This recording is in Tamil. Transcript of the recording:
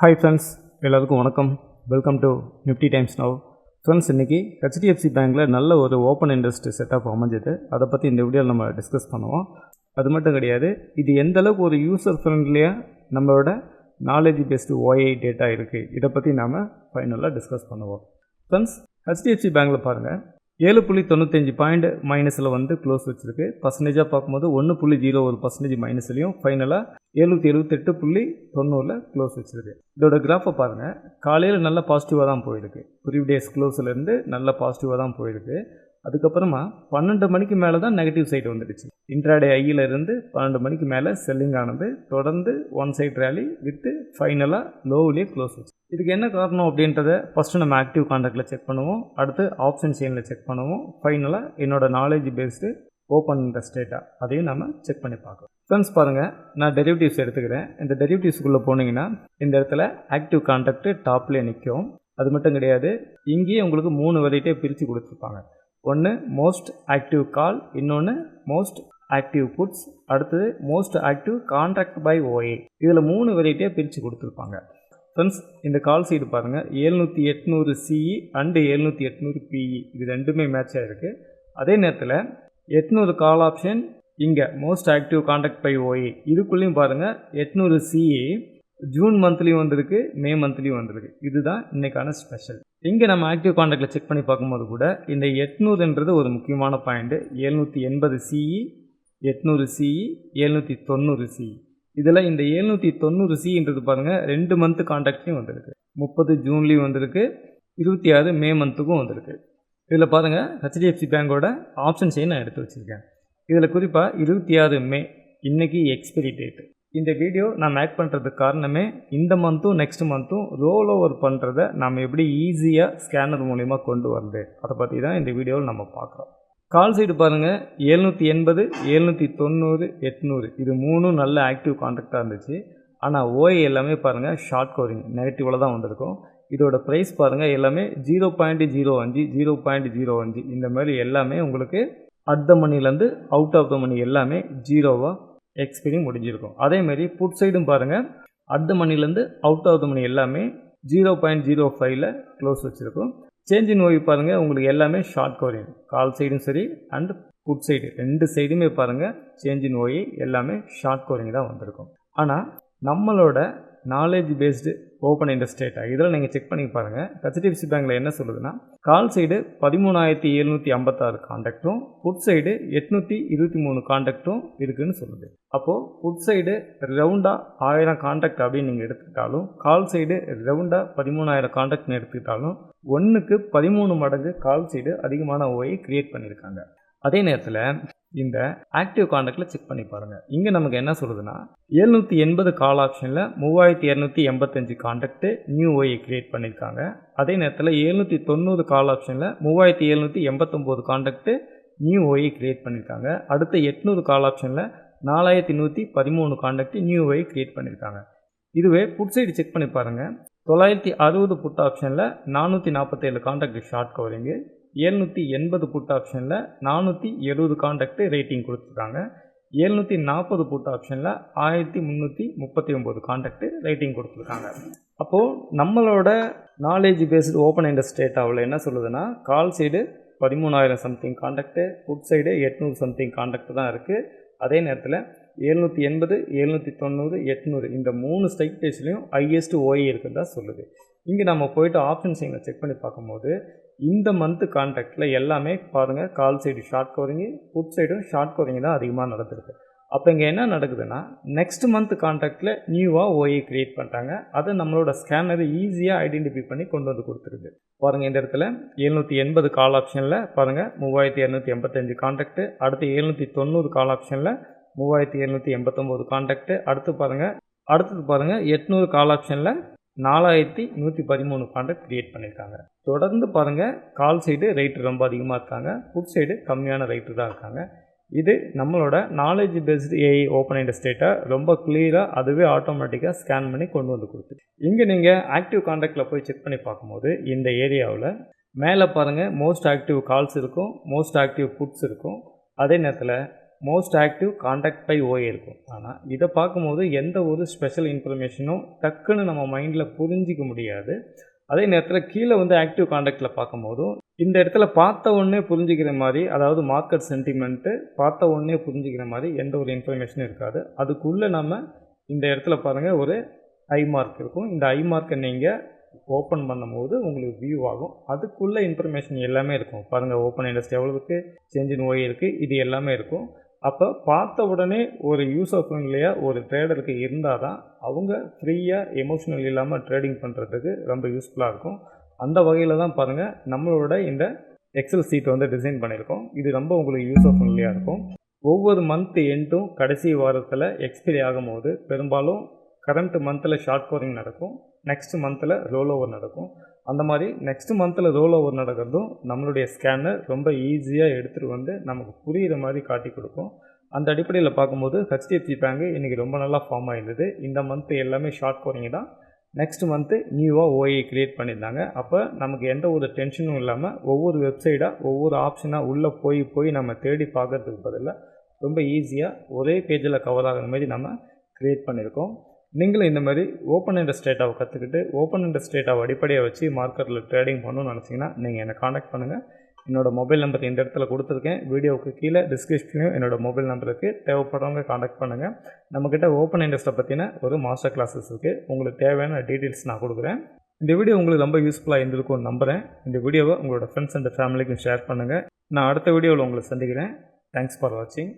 Hi friends, எல்லாருக்கும் வணக்கம். Welcome to Nifty times now. Friends, இன்றைக்கி ஹெச்டிஎஃப்சி பேங்க்கில் நல்ல ஒரு ஓப்பன் இன்ட்ரெஸ்ட் செட்டப் அமைஞ்சது. அதை பற்றி இந்த வீடியோவில் நம்ம டிஸ்கஸ் பண்ணுவோம். அது மட்டும் கிடையாது, இது எந்தளவுக்கு ஒரு யூசர் ஃப்ரெண்ட்லியாக நம்மளோட நாலேஜ் பேஸ்டு ஓஐ டேட்டா இருக்குது, இதை பற்றி நாம் ஃபைனலாக டிஸ்கஸ் பண்ணுவோம். ஃப்ரெண்ட்ஸ், ஹெச்டிஎஃப்சி பேங்க்கில் பாருங்கள், 7.95 பாயிண்ட் மைனஸில் வந்து க்ளோஸ் வச்சுருக்கு. பர்சன்டேஜாக பார்க்கும்போது 1.01% மைனஸ்லையும் ஃபைனலாக 778.90 க்ளோஸ் வச்சுருக்கு. இதோட கிராஃபை பாருங்கள், காலையில் நல்ல பாசிட்டிவாக தான் போயிருக்கு. ப்ரீவியஸ் க்ளோஸ்லேருந்து நல்ல பாசிட்டிவாக தான் போயிருக்கு. அதுக்கப்புறமா 12 மணிக்கு மேலே தான் நெகட்டிவ் சைடு வந்துடுச்சு. இன்ட்ராடே ஐயில் இருந்து 12 மணிக்கு மேலே செல்லிங் ஆனது, தொடர்ந்து ஒன் சைட் ரேலி வித்து ஃபைனலாக லோவிலே க்ளோஸ் வச்சு. இதுக்கு என்ன காரணம் அப்படின்றத ஃபஸ்ட்டு நம்ம ஆக்டிவ் கான்ட்ராக்டில் செக் பண்ணுவோம், அடுத்து ஆப்ஷன் செயினில் செக் பண்ணுவோம், ஃபைனலாக என்னோடய knowledge based open interest data அதையும் நம்ம செக் பண்ணி பார்க்கலாம். ஃப்ரெண்ட்ஸ் பாருங்கள், நான் டெரிவேட்டிவ்ஸ் எடுத்துக்கிறேன். இந்த டெரிவேட்டிவ்ஸ்குள்ளே போனீங்கன்னா இந்த இடத்துல ஆக்டிவ் கான்ட்ராக்ட் டாப்லேயே நிற்கும். அது மட்டும் கிடையாது, இங்கேயே உங்களுக்கு 3 வெரைட்டியை பிரித்து கொடுத்துருப்பாங்க. ஒன்று மோஸ்ட் ஆக்டிவ் கால், இன்னொன்று மோஸ்ட் ஆக்டிவ் புட்ஸ், அடுத்தது most active contract by OA. இதில் 3 வெரைட்டியாக பிரித்து கொடுத்துருப்பாங்க. ஃப்ரெண்ட்ஸ், இந்த கால் சைடு பாருங்கள், 700-800 சிஇ அண்டு 700-800 பிஇ, இது ரெண்டுமே மேட்ச் ஆகிருக்கு. அதே நேரத்தில் 800 கால் ஆப்ஷன் இங்கே most active contract by OA, இதுக்குள்ளேயும் பாருங்கள் 800 சிஇ ஜூன் மந்த்லேயும் வந்திருக்கு, மே மந்த்லேயும் வந்திருக்கு. இதுதான் இன்றைக்கான ஸ்பெஷல். இங்கே நம்ம ஆக்டிவ் கான்ட்ராக்டில் செக் பண்ணி பார்க்கும்போது கூட இந்த 800ன்றது ஒரு முக்கியமான பாயிண்ட்டு. 780 CE, 800 CE, 790 CE. இதில் இந்த 790 சின்றது பாருங்கள் 2 மந்த்து கான்ட்ராக்ட்லேயும் வந்திருக்கு. 30 ஜூன்லேயும் வந்திருக்கு, 26 மே மந்த்துக்கும் வந்திருக்கு. இதில் பாருங்கள், ஹெச்டிஎஃப்சி பேங்கோட ஆப்ஷன் செயின் நான் எடுத்து வச்சுருக்கேன். இதில் குறிப்பாக 26 மே இன்றைக்கி எக்ஸ்பைரி டேட்டு. இந்த வீடியோ நான் மேக் பண்ணுறதுக்கு காரணமே, இந்த மந்த்தும் நெக்ஸ்ட் மந்த்தும் ரோல் ஓவர் பண்ணுறதை நம்ம எப்படி ஈஸியாக ஸ்கேனர் மூலிமா கொண்டு வருது, அதை பற்றி தான் இந்த வீடியோவில் நம்ம பார்க்குறோம். கால் சைடு பாருங்கள், 780, 790, 800 இது 3 நல்ல ஆக்டிவ் கான்ட்ராக்டாக இருந்துச்சு. ஆனால் ஓஏ எல்லாமே பாருங்கள் ஷார்ட் கவரிங் நெகட்டிவில் தான் வந்திருக்கும். இதோட ப்ரைஸ் பாருங்கள் எல்லாமே 0.05, 0.05 இந்த மாதிரி எல்லாமே உங்களுக்கு அட் த மணிலேருந்து அவுட் ஆஃப் த மணி எல்லாமே ஜீரோவாக எக்ஸ்பைரி முடிஞ்சிருக்கும். அதேமாரி புட் சைடும் பாருங்கள், அட் த மணிலேருந்து அவுட் ஆஃப் த மணி எல்லாமே 0.05ல் க்ளோஸ் வச்சுருக்கும். சேஞ்ச் இன் ஓய் பாருங்கள், உங்களுக்கு எல்லாமே ஷார்ட் கவரிங், கால் சைடும் சரி அண்ட் புட் சைடு 2 சைடுமே பாருங்கள் சேஞ்ச் இன் ஓய் எல்லாமே ஷார்ட் கவரிங் தான் வந்திருக்கும். ஆனால் நம்மளோட knowledge based open interest data இதில் நீங்கள் செக் பண்ணி பாருங்கள். ஹெச்டிஎஃப்சி பேங்கில் என்ன சொல்லுதுன்னா, கால் சைடு 13,756 கான்ட்ராக்டும், புட் சைடு 823 கான்ட்ராக்டும் இருக்குதுன்னு சொல்லுது. அப்போது புட் சைடு ரவுண்டாக 1000 கான்ட்ராக்ட் அப்படின்னு நீங்கள் எடுத்துக்கிட்டாலும், கால் சைடு ரவுண்டாக 13,000 கான்ட்ராக்ட்னு எடுத்துக்கிட்டாலும் 1க்கு 13 மடங்கு கால் சைடு அதிகமான ஓயை க்ரியேட் பண்ணியிருக்காங்க. அதே நேரத்தில் இந்த ஆக்டிவ் கான்ட்ராக்டில் செக் பண்ணி பாருங்கள். இங்கே நமக்கு என்ன சொல்லுதுன்னா, 780 கால் ஆப்ஷனில் 3285 கான்ட்ராக்டு நியூ ஓயை க்ரியேட் பண்ணியிருக்காங்க. அதே நேரத்தில் 790 கால் ஆப்ஷனில் 3789 கான்ட்ராக்டு நியூ ஓயை க்ரியேட் பண்ணியிருக்காங்க. அடுத்த 800 கால் ஆப்ஷனில் 4113 கான்ட்ராக்டு நியூ ஓயை க்ரியேட் பண்ணியிருக்காங்க. இதுவே புட் சைடு செக் பண்ணி பாருங்கள், 960 புட் ஆப்ஷனில் 447 கான்ட்ராக்டு ஷார்ட் கவரிங்கு, 780 புட் ஆப்ஷனில் 470 கான்ட்ராக்டு ரேட்டிங் கொடுத்துருக்காங்க, 740 புட் ஆப்ஷனில் 1339 கான்ட்ராக்டு ரேட்டிங் கொடுத்துருக்காங்க. அப்போது நம்மளோட நாலேஜ் பேஸ்டு ஓப்பன் இன்ட்ரெஸ்ட் டேட்டாவில் என்ன சொல்லுதுன்னா, call side 13,000 something contract, put side 800 something contract தான் இருக்குது. அதே நேரத்தில் 780, 790, 800 இந்த 3 ஸ்ட்ரைக் ப்ரைஸ்லையும் ஹையஸ்ட் ஓஏ இருக்குன்னு தான் சொல்லுது. இங்கே நம்ம போய்ட்டு ஆப்ஷன் சைனை செக் பண்ணி பார்க்கும்போது இந்த மந்த்து கான்ட்ராக்டில் எல்லாமே பாருங்கள் call side short covering, put சைடும் ஷார்ட் கவரிங் தான் அதிகமாக நடந்திருக்கு. அப்போ இங்கே என்ன நடக்குதுன்னா, நெக்ஸ்ட் மந்த் கான்ட்ராக்டில் நியூவாக ஓஏ க்ரியேட் பண்ணிட்டாங்க. அதை நம்மளோட ஸ்கேனரை ஈஸியாக ஐடென்டிஃபை பண்ணி கொண்டு வந்து கொடுத்துருக்கு. பாருங்கள், இந்த இடத்துல 780 கால் ஆப்ஷனில் பாருங்கள் 3285 கான்ட்ராக்டு, அடுத்து 790 கால் ஆப்ஷனில் 3789 கான்ட்ராக்டு, அடுத்தது பாருங்கள் 800 கால் ஆப்ஷனில் 4113 கான்ட்ராக்ட் க்ரியேட் பண்ணியிருக்காங்க. தொடர்ந்து பாருங்கள் கால் சைடு ரேட்டு ரொம்ப அதிகமாக இருக்காங்க, புட் சைடு கம்மியான ரேட்டு தான் இருக்காங்க. இது நம்மளோட knowledge based AI open interest data ரொம்ப கிளியராக அதுவே ஆட்டோமேட்டிக்காக ஸ்கேன் பண்ணி கொண்டு வந்து கொடுத்துரு. இங்கே நீங்கள் ஆக்டிவ் கான்ட்ராக்டில் போய் செக் பண்ணி பார்க்கும்போது இந்த ஏரியாவில் மேலே பாருங்கள் மோஸ்ட் ஆக்டிவ் கால்ஸ் இருக்கும், மோஸ்ட் ஆக்டிவ் புட்ஸ் இருக்கும். அதே நேரத்தில் most active contract by OA இருக்கும். ஆனால் இதை பார்க்கும்போது எந்த ஒரு ஸ்பெஷல் இன்ஃபர்மேஷனும் டக்குன்னு நம்ம மைண்டில் புரிஞ்சிக்க முடியாது. அதே நேரத்தில் கீழே வந்து ஆக்டிவ் காண்டாக்டில் பார்க்கும்போதும் இந்த இடத்துல பார்த்த உடனே புரிஞ்சிக்கிற மாதிரி, அதாவது மார்க்கெட் சென்டிமெண்ட்டு பார்த்த உடனே புரிஞ்சிக்கிற மாதிரி எந்த ஒரு இன்ஃபர்மேஷனும் இருக்காது. அதுக்குள்ளே நம்ம இந்த இடத்துல பாருங்கள் ஒரு ஐ மார்க் இருக்கும். இந்த ஐ மார்க்கை நீங்கள் ஓப்பன் பண்ணும்போது உங்களுக்கு வியூ ஆகும். அதுக்குள்ளே இன்ஃபர்மேஷன் எல்லாமே இருக்கும். பாருங்கள் ஓப்பன் இன்ட்ரெஸ்ட் எவ்வளோ இருக்குது, சேஞ்ச் இன் ஓஏ இருக்குது, இது எல்லாமே இருக்கும். அப்போ பார்த்த உடனே ஒரு யூசர் ஃப்ரெண்ட்லியாக ஒரு ட்ரேடருக்கு இருந்தால் தான் அவங்க ஃப்ரீயாக எமோஷனல் இல்லாமல் ட்ரேடிங் பண்ணுறதுக்கு ரொம்ப யூஸ்ஃபுல்லாக இருக்கும். அந்த வகையில் தான் பாருங்கள் நம்மளோட இந்த எக்ஸல் சீட் வந்து டிசைன் பண்ணியிருக்கோம். இது ரொம்ப உங்களுக்கு யூசர் ஃப்ரெண்ட்லியாக இருக்கும். ஒவ்வொரு மந்த் எண்டும் கடைசி வாரத்தில் எக்ஸ்பைரி ஆகும்போது பெரும்பாலும் கரண்ட் மந்தில் ஷார்ட் கவரிங் நடக்கும், நெக்ஸ்ட் மந்தில் ரோல் ஓவர் நடக்கும். அந்த மாதிரி நெக்ஸ்ட் மந்தில் ரோல் ஓவர் நடக்கிறதும் நம்மளுடைய ஸ்கேனர் ரொம்ப ஈஸியாக எடுத்துகிட்டு வந்து நமக்கு புரிகிற மாதிரி காட்டி கொடுக்கும். அந்த அடிப்படையில் பார்க்கும்போது ஹெச்டிஎஃப்சி பேங்க் இன்றைக்கி ரொம்ப நல்லா ஃபார்ம் ஆகிருந்தது. இந்த மந்த் எல்லாமே ஷார்ட் கவரிங் தான். நெக்ஸ்ட் மந்த்து நியூவாக ஓஏ க்ரியேட் பண்ணியிருந்தாங்க. அப்போ நமக்கு எந்த ஒரு டென்ஷனும் இல்லாமல் ஒவ்வொரு வெப்சைட்டாக ஒவ்வொரு ஆப்ஷனாக உள்ளே போய் நம்ம தேடி பார்க்கறதுக்கு பதிலாக ரொம்ப ஈஸியாக ஒரே பேஜில் கவர் ஆகிற மாதிரி நம்ம க்ரியேட் பண்ணியிருக்கோம். நீங்களும் இந்த மாதிரி ஓப்பன் இன்ட்ரெஸ்ட் டேட்டாவை கற்றுக்கிட்டு ஓப்பன் இன்ட்ரெஸ்ட் டேட்டாவை அடிப்படையாக வச்சு மார்க்கெட்டில் ட்ரேடிங் பண்ணணும்னு நினச்சிங்கன்னா நீங்கள் என்னை காண்டாக்ட் பண்ணுங்கள். என்னோடய மொபைல் நம்பர் இந்த இடத்துல கொடுத்துருக்கேன். வீடியோவுக்கு கீழே டிஸ்கிரிப்ஷன்லையும் என்னோடய மொபைல் நம்பருக்கு தேவைப்படுறவங்க காண்டாக்ட் பண்ணுங்கள். நம்மக்கிட்ட ஓப்பன் இன்ட்ரெஸ்ட்டை பற்றின ஒரு மாஸ்டர் கிளாஸஸ் இருக்குது. உங்களுக்கு தேவையான டீட்டெயில்ஸ் நான் கொடுக்குறேன். இந்த வீடியோ உங்களுக்கு ரொம்ப யூஸ்ஃபுல்லாக இருந்திருக்கும்னு நம்புகிறேன். இந்த வீடியோவை உங்களோட ஃப்ரெண்ட்ஸ் அண்ட் ஃபேமிலிக்கும் ஷேர் பண்ணுங்கள். நான் அடுத்த வீடியோவில் உங்களை சந்திக்கிறேன். தேங்க்ஸ் ஃபார் வாட்சிங்.